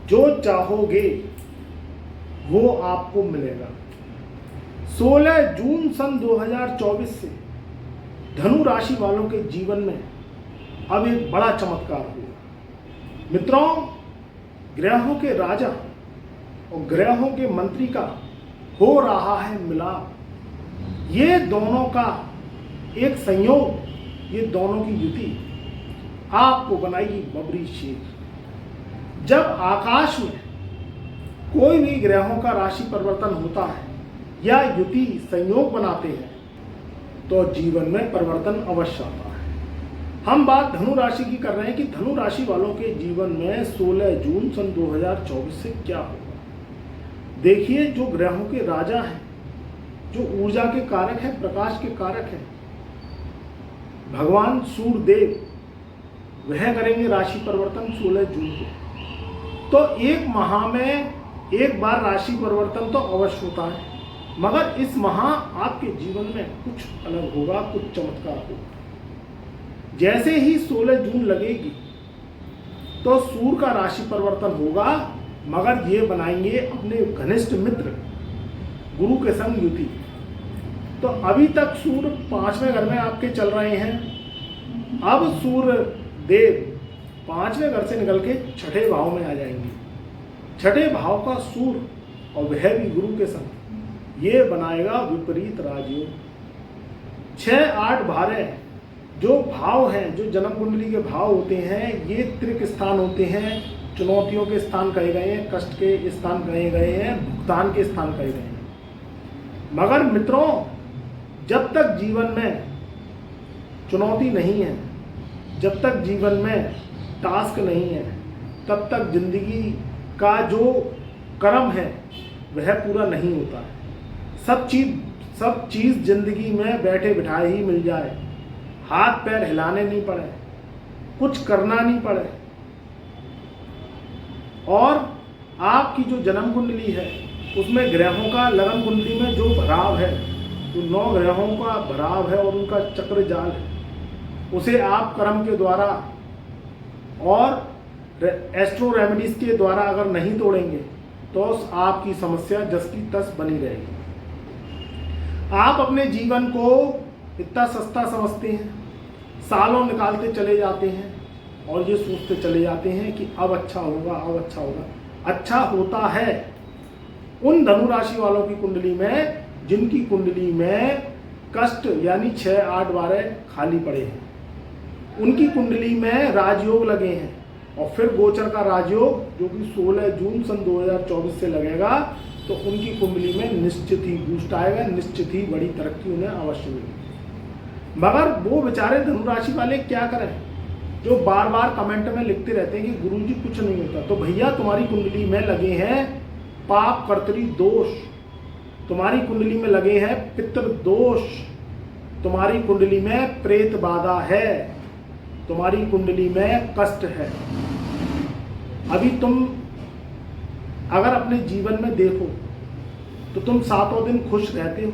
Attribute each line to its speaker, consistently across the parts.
Speaker 1: जो चाहोगे वो आपको मिलेगा। 16 जून सन 2024 से धनु राशि वालों के जीवन में अब एक बड़ा चमत्कार हुआ। मित्रों, ग्रहों के राजा और ग्रहों के मंत्री का हो रहा है मिलाप। ये दोनों का एक संयोग, ये दोनों की युति आपको बनाएगी बबरी शेर। जब आकाश में कोई भी ग्रहों का राशि परिवर्तन होता है या युति संयोग बनाते हैं तो जीवन में परिवर्तन अवश्य आता है। हम बात धनु राशि की कर रहे हैं कि धनु राशि वालों के जीवन में 16 जून सन 2024 से क्या होगा। देखिए, जो ग्रहों के राजा हैं, जो ऊर्जा के कारक हैं, प्रकाश के कारक हैं, भगवान सूर्य देव, वह करेंगे राशि परिवर्तन 16 जून को। तो एक माह में एक बार राशि परिवर्तन तो अवश्य होता है, मगर इस माह आपके जीवन में कुछ अलग होगा, कुछ चमत्कार होगा। जैसे ही 16 जून लगेगी तो सूर्य का राशि परिवर्तन होगा, मगर ये बनाएंगे अपने घनिष्ठ मित्र गुरु के संग युति। तो अभी तक सूर्य 5वें घर में आपके चल रहे हैं, अब सूर्य देव 5वें घर से निकल के 6ठे भाव में आ जाएंगे। 6ठे भाव का सूर्य और वह भी गुरु के संग, ये बनाएगा विपरीत राजयोग। 6, 8, 12 जो भाव हैं, जो जन्म कुंडली के भाव होते हैं, ये त्रिक स्थान होते हैं, चुनौतियों के स्थान कहे गए हैं, कष्ट के स्थान कहे गए हैं, भुगतान के स्थान कहे गए हैं। मगर मित्रों, जब तक जीवन में चुनौती नहीं है, जब तक जीवन में टास्क नहीं है, तब तक जिंदगी का जो कर्म है वह पूरा नहीं होता है। सब चीज़ जिंदगी में बैठे बिठाए ही मिल जाए, हाथ पैर हिलाने नहीं पड़े, कुछ करना नहीं पड़े, और आपकी जो जन्म कुंडली है उसमें ग्रहों का लगन कुंडली में जो भराव है, जो 9 ग्रहों का भराव है और उनका चक्र जाल है, उसे आप कर्म के द्वारा और एस्ट्रो रेमेडीज के द्वारा अगर नहीं तोड़ेंगे तो आपकी समस्या जस की तस बनी रहेगी। आप अपने जीवन को इतना सस्ता समझते हैं, सालों निकालते चले जाते हैं और ये सोचते चले जाते हैं कि अब अच्छा होगा, अब अच्छा होगा। अच्छा होता है उन धनु राशि वालों की कुंडली में जिनकी कुंडली में कष्ट यानी 6, 8, 12 खाली पड़े हैं, उनकी कुंडली में राजयोग लगे हैं, और फिर गोचर का राजयोग जो कि 16 जून सन 2024 से लगेगा, तो उनकी कुंडली में निश्चित ही बूस्ट आएगा, निश्चित ही बड़ी तरक्की उन्हें अवश्य मिलेगी। मगर वो बेचारे धनु राशि वाले क्या करें जो बार बार कमेंट में लिखते रहते हैं कि गुरुजी कुछ नहीं होता। तो भैया, तुम्हारी कुंडली में लगे हैं पाप कर्तरी दोष, तुम्हारी कुंडली में लगे हैं पितृ दोष, तुम्हारी कुंडली में प्रेत बाधा है, तुम्हारी कुंडली में कष्ट है। अभी तुम अगर अपने जीवन में देखो तो तुम 7 दिन खुश रहते हो?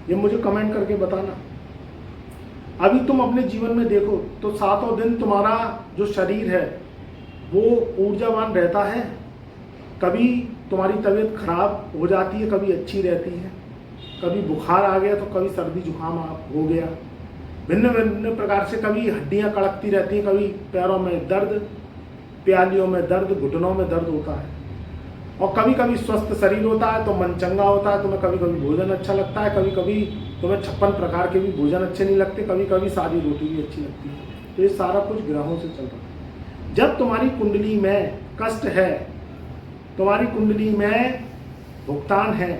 Speaker 1: ये मुझे कमेंट करके बताना। अभी तुम अपने जीवन में देखो तो 7 दिन तुम्हारा जो शरीर है वो ऊर्जावान रहता है? कभी तुम्हारी तबीयत खराब हो जाती है, कभी अच्छी रहती है, कभी बुखार आ गया तो कभी सर्दी जुकाम हो गया, भिन्न भिन्न प्रकार से, कभी हड्डियां कड़कती रहती हैं, कभी पैरों में दर्द, प्यालियों में दर्द, घुटनों में दर्द होता है, और कभी कभी स्वस्थ शरीर होता है तो मन चंगा होता है, तुम्हें कभी कभी भोजन अच्छा लगता है, कभी कभी तुम्हें 56 प्रकार के भी भोजन अच्छे नहीं लगते, कभी कभी सादी रोटी भी अच्छी लगती है। तो ये सारा कुछ ग्रहों से चल रहा है। जब तुम्हारी कुंडली में कष्ट है, तुम्हारी कुंडली में भुगतान है,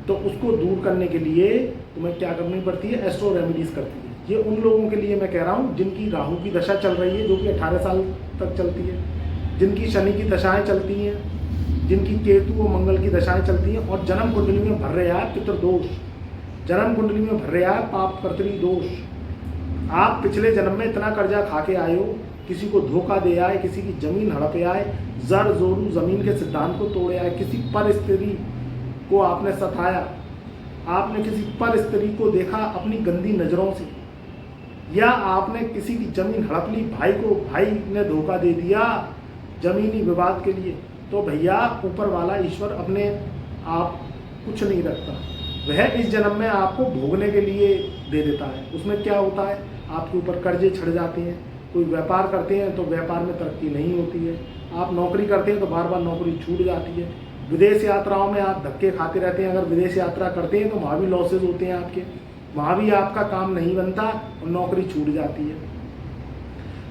Speaker 1: तो उसको दूर करने के लिए तुम्हें क्या करनी पड़ती है? एस्ट्रो रेमेडीज करती है। ये उन लोगों के लिए मैं कह रहा हूँ जिनकी राहु की दशा चल रही है, जो कि 18 साल तक चलती है, जिनकी शनि की दशाएं चलती हैं, जिनकी केतु और मंगल की दशाएं चलती हैं, और जन्म कुंडली में भर रहा है पितृदोष, जन्म कुंडली में भर रहा है पाप कर्तरी दोष। आप पिछले जन्म में इतना कर्जा खा के आए हो, किसी को धोखा दे आए, किसी की जमीन हड़पे आए, जर जोरू जमीन के सिद्धांत को तोड़े आए, किसी पर स्त्री को आपने सताया, आपने किसी पर स्त्री को देखा अपनी गंदी नज़रों से, या आपने किसी की जमीन हड़प ली, भाई को भाई ने धोखा दे दिया, जमीनी विवाद के लिए, तो भैया ऊपर वाला ईश्वर अपने आप कुछ नहीं रखता, वह इस जन्म में आपको भोगने के लिए दे देता है। उसमें क्या होता है, आपके ऊपर कर्जे चढ़ जाते हैं, कोई व्यापार करते हैं तो व्यापार में तरक्की नहीं होती है, आप नौकरी करते हैं तो बार बार नौकरी छूट जाती है, विदेश यात्राओं में आप धक्के खाते रहते हैं, अगर विदेश यात्रा करते हैं तो वहाँ भी लॉसेज होते हैं आपके, वहाँ भी आपका काम नहीं बनता और नौकरी छूट जाती है।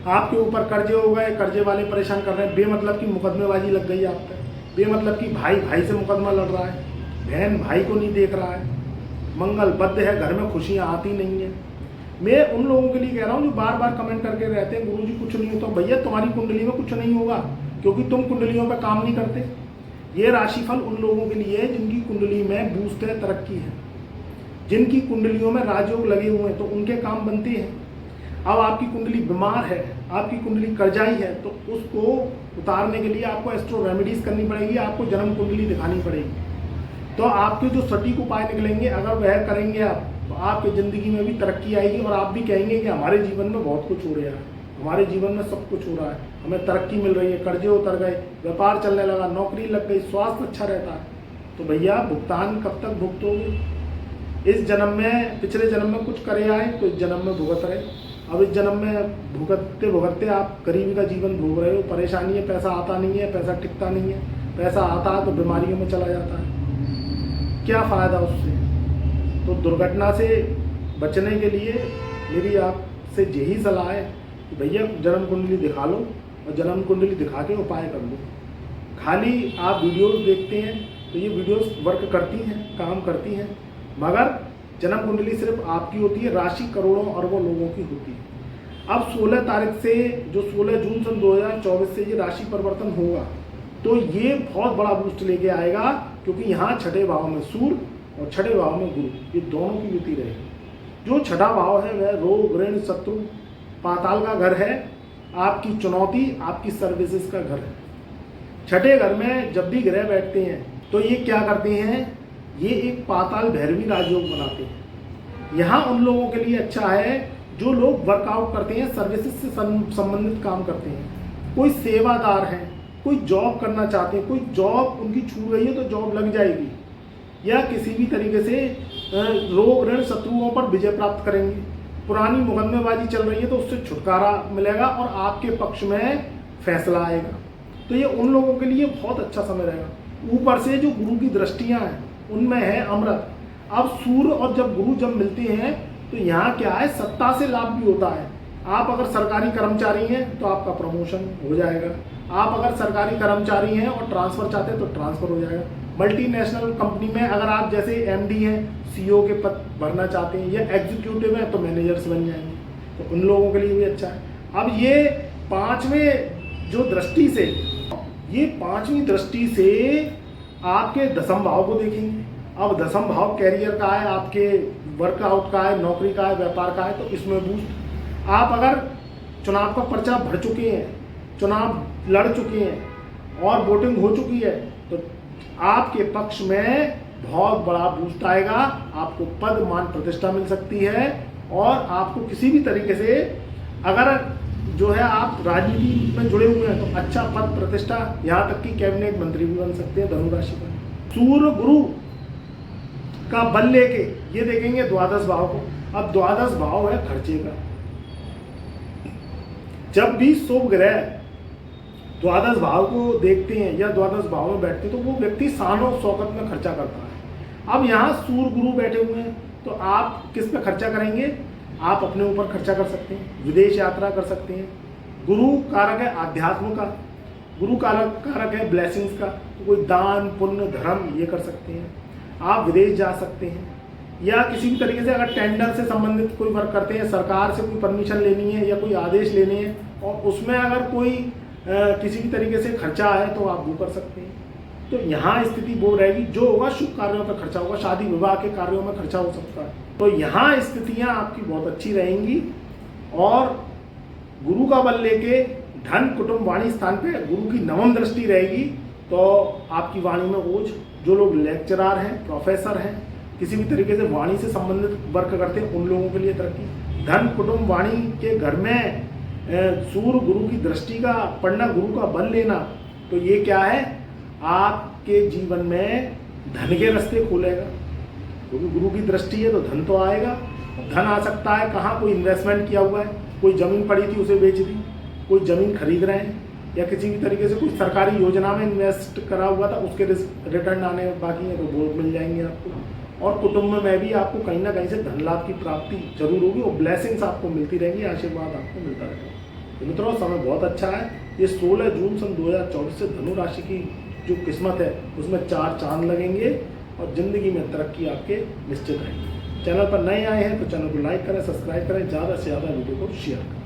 Speaker 1: आपके ऊपर कर्जे हो गए, कर्जे वाले परेशान कर रहे हैं, बेमतलब की मुकदमेबाजी लग गई आप पर, बेमतलब की भाई भाई से मुकदमा लड़ रहा है, बहन भाई को नहीं देख रहा है, मंगल बद्ध है, घर में खुशियाँ आती नहीं है। मैं उन लोगों के लिए कह रहा हूँ जो बार बार कमेंट करके रहते हैं गुरुजी कुछ नहीं होता, भैया तुम्हारी कुंडली में कुछ नहीं होगा क्योंकि तुम कुंडलियों पर काम नहीं करते। ये राशिफल उन लोगों के लिए है जिनकी कुंडली में बूस्ट है, तरक्की है, जिनकी कुंडलियों में राजयोग लगे हुए हैं तो उनके काम बनते हैं। अब आपकी कुंडली बीमार है, आपकी कुंडली कर्जाई है, तो उसको उतारने के लिए आपको एस्ट्रो रेमेडीज करनी पड़ेगी, आपको जन्म कुंडली दिखानी पड़ेगी। तो आपके जो सटीक उपाय निकलेंगे अगर वह करेंगे आप, तो आपकी ज़िंदगी में भी तरक्की आएगी और आप भी कहेंगे कि हमारे जीवन में बहुत कुछ हो रहा है, हमारे जीवन में सब कुछ हो रहा है, हमें तरक्की मिल रही है, कर्जे उतर गए, व्यापार चलने लगा, नौकरी लग गई, स्वास्थ्य अच्छा रहता है। तो भैया भुगतान कब तक भुगतोगे? इस जन्म में, पिछले जन्म में कुछ करे आए तो इस जन्म में भुगत रहे, अब इस जन्म में भुगतते भुगतते आप गरीबी का जीवन भोग रहे हो, परेशानी है, पैसा आता नहीं है, पैसा टिकता नहीं है, पैसा आता है तो बीमारियों में चला जाता है, क्या फ़ायदा उससे? तो दुर्घटना से बचने के लिए मेरी आपसे यही सलाह है कि भैया जन्म कुंडली दिखा लो और जन्म कुंडली दिखा के उपाय कर लो। खाली आप वीडियोस देखते हैं तो ये वीडियोस वर्क करती हैं, काम करती हैं, मगर जन्म कुंडली सिर्फ आपकी होती है, राशि करोड़ों अरबों लोगों की होती है। अब 16 तारीख से, जो 16 जून सन 2024 से ये राशि परिवर्तन होगा तो ये बहुत बड़ा बूस्ट लेके आएगा, क्योंकि यहाँ छठे भाव में सूर्य और छठे भाव में गुरु, ये दोनों की युति रहेगी। जो छठा भाव है वह रोग, ऋण, शत्रु, पाताल का घर है, आपकी चुनौती, आपकी सर्विसेज का घर है। छठे घर में जब भी ग्रह बैठते हैं तो ये क्या करते हैं, ये एक पाताल भैरवी राजयोग बनाते हैं। यहाँ उन लोगों के लिए अच्छा है जो लोग वर्कआउट करते हैं, सर्विसेज से संबंधित काम करते हैं, कोई सेवादार हैं, कोई जॉब करना चाहते हैं, कोई जॉब उनकी छूट गई है तो जॉब लग जाएगी, या किसी भी तरीके से रोग, ऋण, शत्रुओं पर विजय प्राप्त करेंगे, पुरानी मुकदमेबाजी चल रही है तो उससे छुटकारा मिलेगा और आपके पक्ष में फैसला आएगा। तो ये उन लोगों के लिए बहुत अच्छा समय रहेगा। ऊपर से जो गुरु की दृष्टियाँ हैं उनमें है अमृत। अब सूर्य और जब गुरु जब मिलते हैं तो यहाँ क्या है, सत्ता से लाभ भी होता है। आप अगर सरकारी कर्मचारी हैं तो आपका प्रमोशन हो जाएगा, आप अगर सरकारी कर्मचारी हैं और ट्रांसफ़र चाहते हैं तो ट्रांसफ़र हो जाएगा। मल्टीनेशनल कंपनी में अगर आप जैसे एमडी हैं, सीईओ के पद भरना चाहते हैं, या एग्जीक्यूटिव हैं तो मैनेजर्स बन जाएंगे, तो उन लोगों के लिए भी अच्छा है। अब ये पांचवें जो दृष्टि से, ये पांचवी दृष्टि से आपके दसम भाव को देखेंगे। अब दसम भाव कैरियर का है, आपके वर्कआउट का है, नौकरी का है, व्यापार का है, तो इसमें बूस्ट। आप अगर चुनाव का पर्चा भर चुके हैं, चुनाव लड़ चुके हैं और वोटिंग हो चुकी है तो आपके पक्ष में बहुत बड़ा बूस्ट आएगा, आपको पद, मान, प्रतिष्ठा मिल सकती है और आपको किसी भी तरीके से, अगर जो है आप राजनीति में जुड़े हुए हैं तो अच्छा पद, प्रतिष्ठा, यहाँ तक कि कैबिनेट मंत्री भी बन सकते हैं धनु राशि पर। सूर्य गुरु का बल लेके ये देखेंगे द्वादश भाव को। अब द्वादश भाव है खर्चे का। जब भी शुभ ग्रह द्वादश भाव को देखते हैं या द्वादश भाव में बैठते हैं तो वो व्यक्ति शानो शौकत में खर्चा करता है। अब यहाँ सूर्य गुरु बैठे हुए हैं तो आप किस पे खर्चा करेंगे? आप अपने ऊपर खर्चा कर सकते हैं, विदेश यात्रा कर सकते हैं। गुरु कारक है आध्यात्म का, गुरु कारक है ब्लेसिंग्स का, तो कोई दान, पुण्य, धर्म ये कर सकते हैं। आप विदेश जा सकते हैं, या किसी भी तरीके से अगर टेंडर से संबंधित कोई वर्क करते हैं, सरकार से कोई परमिशन लेनी है या कोई आदेश लेने हैं और उसमें अगर कोई किसी भी तरीके से खर्चा है तो आप वो कर सकते हैं। तो यहाँ स्थिति वो रहेगी, जो होगा शुभ कार्यों पर खर्चा होगा, शादी विवाह के कार्यों में खर्चा हो सकता है। तो यहाँ स्थितियाँ आपकी बहुत अच्छी रहेंगी और गुरु का बल लेके धन, कुटुंब, वाणी स्थान पे गुरु की नवम दृष्टि रहेगी तो आपकी वाणी में ओज। जो लोग लेक्चरार हैं, प्रोफेसर हैं, किसी भी तरीके से वाणी से संबंधित वर्क करते हैं, उन लोगों के लिए तरक्की। धन, कुटुंब, वाणी के घर में सूर्य गुरु की दृष्टि का पढ़ना, गुरु का बल लेना, तो ये क्या है, आपके जीवन में धन के रास्ते खोलेगा, क्योंकि गुरु की दृष्टि है तो धन तो आएगा। धन आ सकता है कहाँ, कोई इन्वेस्टमेंट किया हुआ है, कोई ज़मीन पड़ी थी उसे बेच दी, कोई ज़मीन खरीद रहे हैं, या किसी भी तरीके से कोई सरकारी योजना में इन्वेस्ट करा हुआ था, उसके रिटर्न आने बाकी है तो वो मिल जाएंगे आपको। और कुटुंब में भी आपको कहीं ना कहीं से धन लाभ की प्राप्ति जरूर होगी और ब्लेसिंग्स आपको मिलती रहेंगी, आशीर्वाद आपको मिलता रहेगा। तो मित्रों समय बहुत अच्छा है। ये 16 जून सन 2024 से धनु राशि की जो किस्मत है उसमें 4 चांद लगेंगे और ज़िंदगी में तरक्की आपके निश्चित रहेगी। चैनल पर नए आए हैं तो चैनल को लाइक करें, सब्सक्राइब करें, ज़्यादा से ज़्यादा वीडियो को शेयर करें।